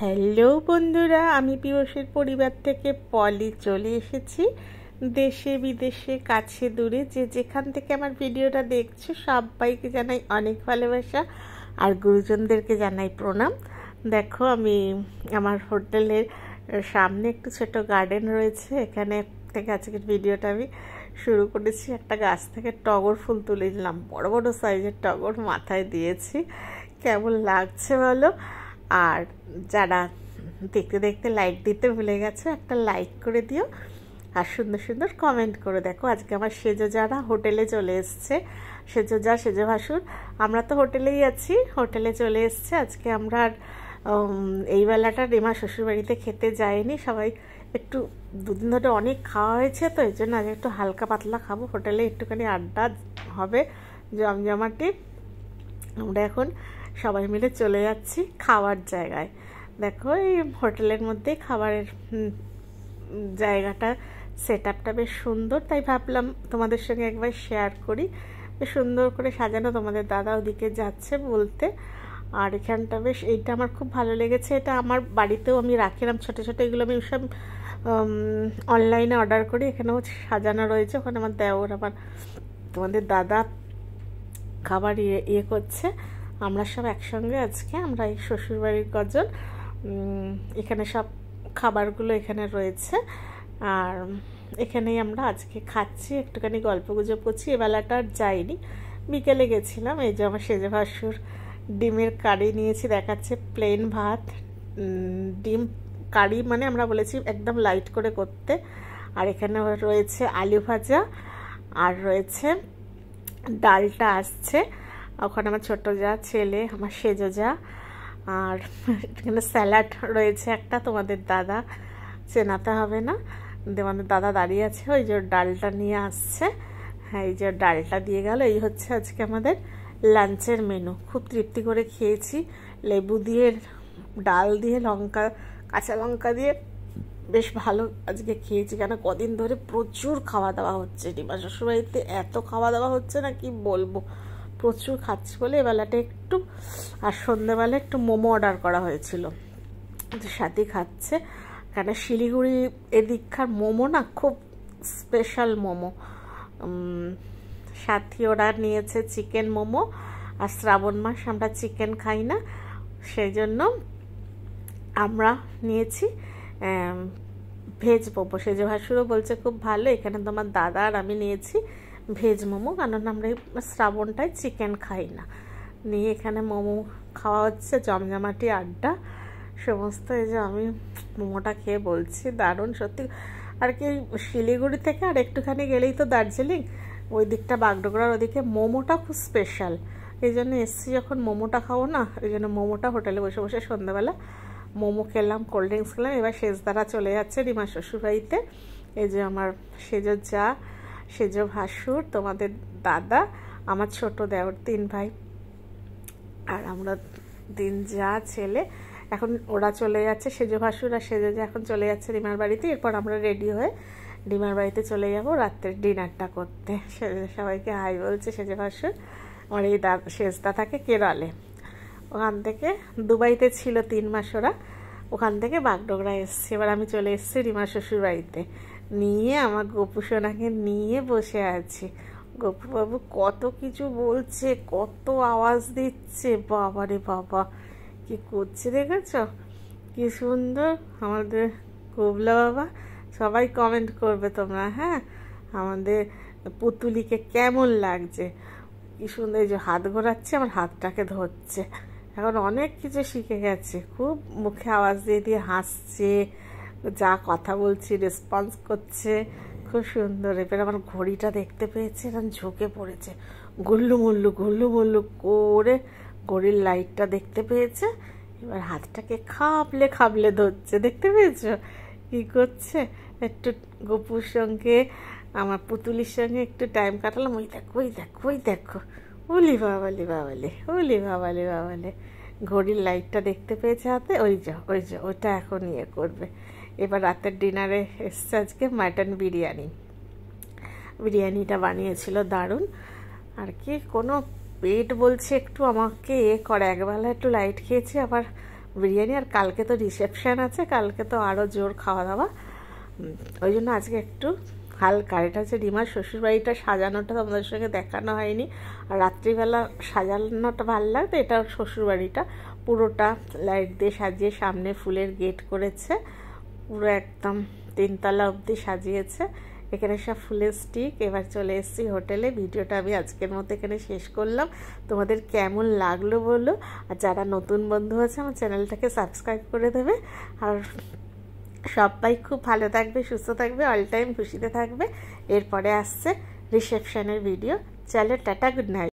Hello বন্ধুরা, আমি পিয়সের পরিবার থেকে পলি চলে এসেছি। দেশে বিদেশে কাছে দূরে যে যেখান থেকে আমার ভিডিওটা দেখছো সবাইকে জানাই অনেক ভালোবাসা আর গুরুজনদেরকে জানাই প্রণাম। দেখো, আমি আমার হোটেলের সামনে একটু ছোট গার্ডেন রয়েছে, এখানে থেকে আজকের ভিডিওটা আমি শুরু করেছি। একটা গাছ থেকে টগর ফুল তুলে নিলাম, বড় বড় সাইজের টগর মাথায় দিয়েছি। কেমন লাগছে বলো? আর যারা দেখতে দেখতে লাইক দিতে ভুলে গেছে, একটা লাইক করে দিও আর সুন্দর সুন্দর কমেন্ট করে দেখো। আজকে আমার সেজো যারা হোটেলে চলে এসছে, সেজো যা সেজো ভাসুর, আমরা তো হোটেলেই আছি, হোটেলে চলে এসছে। আজকে আমরা আর এই বেলাটা রিমা শ্বশুরবাড়িতে খেতে যাইনি, সবাই একটু দুদিন ধরে অনেক খাওয়া হয়েছে তো এই জন্য আজ একটু হালকা পাতলা খাবো। হোটেলে একটুখানি আড্ডা হবে জমজমাটি। আমরা এখন সবাই মিলে চলে যাচ্ছি খাওয়ার জায়গায়। দেখো, এই হোটেলের মধ্যে খাবারের জায়গাটা সেট আপটা বেশ সুন্দর, তাই ভাবলাম তোমাদের সঙ্গে একবার শেয়ার করি। বেশ সুন্দর করে সাজানো, তোমাদের দাদা ওদিকে যাচ্ছে বলতে। আর এখানটা বেশ, এইটা আমার খুব ভালো লেগেছে। এটা আমার বাড়িতেও আমি রাখিলাম ছোটো ছোটো, এগুলো আমি সব অনলাইনে অর্ডার করি। এখানেও সাজানো রয়েছে, ওখানে আমার দেওর আবার তোমাদের দাদা খাবার ইয়ে করছে। আমরা সব একসঙ্গে আজকে, আমরা এই শ্বশুরবাড়ির কজন, এখানে সব খাবারগুলো এখানে রয়েছে। আর এখানেই আমরা আজকে খাচ্ছি, একটুখানি গল্প গুজব করছি। এবেলাটা আর যাইনি, বিকেলে গেছিলাম। এই যে আমার সেজে ভাসুর ডিমের কারি নিয়েছি, দেখাচ্ছে প্লেন ভাত, ডিম কারি, মানে আমরা বলেছি একদম লাইট করে করতে। আর এখানে রয়েছে আলু ভাজা, আর রয়েছে ডালটা আসছে। ওখানে আমার ছোটো যা, ছেলে, আমার সেজো যা, আর এখানে স্যালাড রয়েছে একটা, তোমাদের দাদা চেনাতে হবে না, তোমাদের দাদা দাঁড়িয়ে আছে, ওই যে ডালটা নিয়ে আসছে। হ্যাঁ, এই যে ডালটা দিয়ে গেল। এই হচ্ছে আজকে আমাদের লাঞ্চের মেনু। খুব তৃপ্তি করে খেয়েছি, লেবু দিয়ে, ডাল দিয়ে, লঙ্কা, কাঁচা লঙ্কা দিয়ে বেশ ভালো আজকে খেয়েছি। কেন কদিন ধরে প্রচুর খাওয়া দাওয়া হচ্ছে, রিমা শ্বশুরবাড়িতে এত খাওয়া দাওয়া হচ্ছে না কি বলবো, প্রচুর খাচ্ছি বলে এবেলাটা একটু। আর সন্ধ্যেবেলা একটু মোমো অর্ডার করা হয়েছিল, সাথে খাচ্ছে। কেন শিলিগুড়ি এদিককার মোমো না খুব স্পেশাল মোমো। সাথী ওরা নিয়েছে চিকেন মোমো, আর শ্রাবণ মাস আমরা চিকেন খাই না, সেই জন্য আমরা নিয়েছি ভেজ মোমো। সেজে ভাসুরও বলছে খুব ভালো। এখানে তোমার দাদা আর আমি নিয়েছি ভেজ মোমো, কারণ আমরা শ্রাবণটায় চিকেন খাই না। নিয়ে এখানে মোমো খাওয়া হচ্ছে, জমজমাটি আড্ডা সমস্ত। এই যে আমি মোমোটা খেয়ে বলছি দারুণ সত্যি। আর কি, শিলিগুড়ি থেকে আর একটুখানি গেলেই তো দার্জিলিং, ওই দিকটা বাগডোগরার ওদিকে মোমোটা খুব স্পেশাল। এই জন্য এসছি যখন মোমোটা খাবো না, ওই জন্য মোমোটা হোটেলে বসে বসে সন্ধ্যাবেলা মোমো খেলাম, কোল্ড ড্রিঙ্কস খেলাম। এবার শেষদারা চলে যাচ্ছে রিমা শ্বশুরবাড়িতে। এই যে আমার সেজো যা, সেজো ভাসুর, তোমাদের দাদা, আমার ছোট দেওর, 3 ভাই, আর আমরা 3 যা ছেলে। এখন ওরা চলে যাচ্ছে, সেজো ভাসুর আর সেজো যা এখন চলে যাচ্ছে রিমার বাড়িতে। এরপর আমরা রেডি হয়ে রিমার বাড়িতে চলে যাব রাত্রের ডিনারটা করতে। সবাইকে হাই বলছে সেজো ভাসুর। আমার এই শেষদা থাকে কেরলে, ওখান থেকে দুবাইতে ছিল 3 মাস ওরা, ওখান থেকে বাগডোগরা এসছে। এবার আমি চলে এসেছি রিমা শ্বশুর বাড়িতে নিয়ে, আমার গপু সোনাকে নিয়ে বসে আছি। গপু বাবু কত কিছু বলছে, কত আওয়াজ দিচ্ছে, বাবা রে বাবা কি করছে দেখেছ, কি সুন্দর আমাদের কোবলা বাবা। সবাই কমেন্ট করবে তোমরা, হ্যাঁ, আমাদের পুতুলিকে কেমন লাগছে, কি সুন্দর। এই যে হাত ঘোরাচ্ছে, আমার হাতটাকে ধরছে, এখন অনেক কিছু শিখে গেছে, খুব মুখে আওয়াজ দিয়ে দিয়ে হাসছে, যা কথা বলছি রেসপন্স করছে, খুব সুন্দর। এবার আমার ঘড়িটা দেখতে পেয়েছে, এখন ঝুঁকে পড়েছে, গুল্লু মুল্লু করে ঘড়ির লাইটটা দেখতে পেয়েছে। এবার হাতটাকে খাবলে খাবলে ধরছে, দেখতে পেয়েছো কি করছে। একটু গপুর সঙ্গে, আমার পুতুলির সঙ্গে একটু টাইম কাটালাম। ওই দেখো ওই দেখো ওই দেখো, ওলি বাবালে বাবালে, ওলি বাবালে বাবালে, ঘড়ির লাইটটা দেখতে পেয়েছে হাতে। ওই যে ওইটা এখন ইয়ে করবে। এবার রাতের ডিনারে এসছে আজকে মাটন বিরিয়ানিটা বানিয়েছিল দারুণ। আর কি, কোনো পেট বলছে একটু আমাকে করে, একবেলা একটু লাইট খেয়েছি, আবার বিরিয়ানি, আর কালকে তো রিসেপশান আছে, কালকে তো আরও জোর খাওয়া দাওয়া। ওই জন্য আজকে একটু হালকা। এটা হচ্ছে রিমার শ্বশুরবাড়িটা সাজানোটা তোমাদের সঙ্গে দেখানো হয়নি, আর রাত্রিবেলা সাজানোটা ভালো লাগতো। এটা শ্বশুরবাড়িটা পুরোটা লাইট দিয়ে সাজিয়ে, সামনে ফুলের গেট করেছে, পুরো একদম 3 তলা অবধি সাজিয়েছে। এখানে সব ফুলের স্টিক। এবার চলে এসেছি হোটেলে। ভিডিওটা আমি আজকের মতো এখানে শেষ করলাম। তোমাদের কেমন লাগলো বলো, আর যারা নতুন বন্ধু আছে আমার চ্যানেলটাকে সাবস্ক্রাইব করে দেবে। আর সবাই খুব ভালো থাকবে, সুস্থ থাকবে, অল টাইম খুশিতে থাকবে। এরপরে আসছে রিসেপশনের ভিডিও। চলো টাটা, গুড নাইট।